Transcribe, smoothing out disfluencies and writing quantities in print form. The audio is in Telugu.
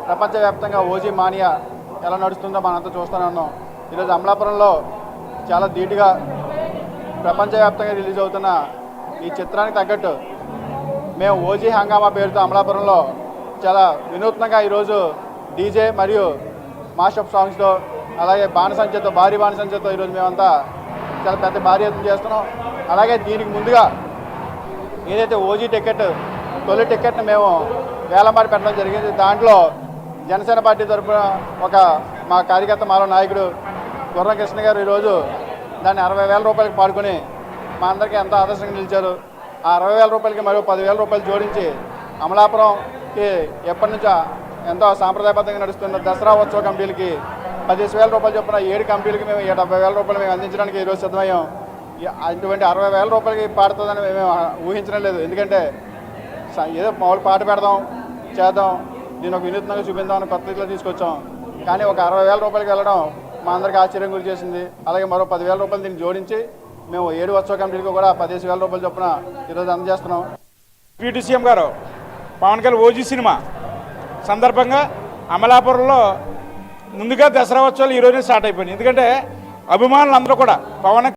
ప్రపంచవ్యాప్తంగా ఓజీ మానియా ఎలా నడుస్తుందో మనంతా చూస్తూనే ఉన్నాం. ఈరోజు అమలాపురంలో చాలా ధీటుగా ప్రపంచవ్యాప్తంగా రిలీజ్ అవుతున్న ఈ చిత్రానికి తగ్గట్టు మేము ఓజీ హంగామా పేరుతో అమలాపురంలో చాలా వినూత్నంగా ఈరోజు డీజే మరియు మాషప్ సాంగ్స్తో అలాగే బాణసంచతో భారీ బాణసంచతో ఈరోజు మేమంతా చాలా పెద్ద భారీ ఎత్తున చేస్తున్నాం. అలాగే దీనికి ముందుగా ఏదైతే ఓజీ టికెట్ తొలి టికెట్ని మేము వేలమారి పెట్టడం జరిగింది. దాంట్లో జనసేన పార్టీ తరఫున మా కార్యకర్త మాలో నాయకుడు గుర్రం కృష్ణ గారు ఈరోజు దాన్ని 60,000 రూపాయలకి పాడుకొని మా అందరికీ ఎంతో ఆదర్శంగా నిలిచారు. ఆ 60,000 రూపాయలకి మరో 10,000 రూపాయలు జోడించి అమలాపురంకి ఎప్పటి నుంచో ఎంతో సాంప్రదాయబద్ధంగా నడుస్తున్న దసరా ఉత్సవ కమిటీలకి 10,000 రూపాయలు చొప్పున 7 కమిటీలకి మేము 70,000 రూపాయలు మేము అందించడానికి ఈరోజు సిద్ధమయ్యాం. అటువంటి 60,000 రూపాయలకి పాడుతుందని మేము ఊహించడం లేదు. ఎందుకంటే ఏదో మామూలు పాట పెడదాం చేద్దాం దీన్ని ఒక వినూత్నంగా చూపిందామని కొత్త రీతిలో తీసుకొచ్చాం. కానీ ఒక 60,000 రూపాయలకి వెళ్ళడం మా అందరికీ ఆశ్చర్యం గురి చేసింది. అలాగే మరో 10,000 రూపాయలు దీన్ని జోడించి మేము 7 ఉత్సవ కమిటీలకు కూడా 15,000 రూపాయలు చొప్పున ఈరోజు అందజేస్తున్నాం. డిప్యూటీ సీఎం గారు పవన్ కళ్యాణ్ ఓజీ సినిమా సందర్భంగా అమలాపురంలో ముందుగా దసరా ఉత్సవాలు ఈరోజే స్టార్ట్ అయిపోయినాయి. ఎందుకంటే అభిమానులు అందరూ కూడా పవన్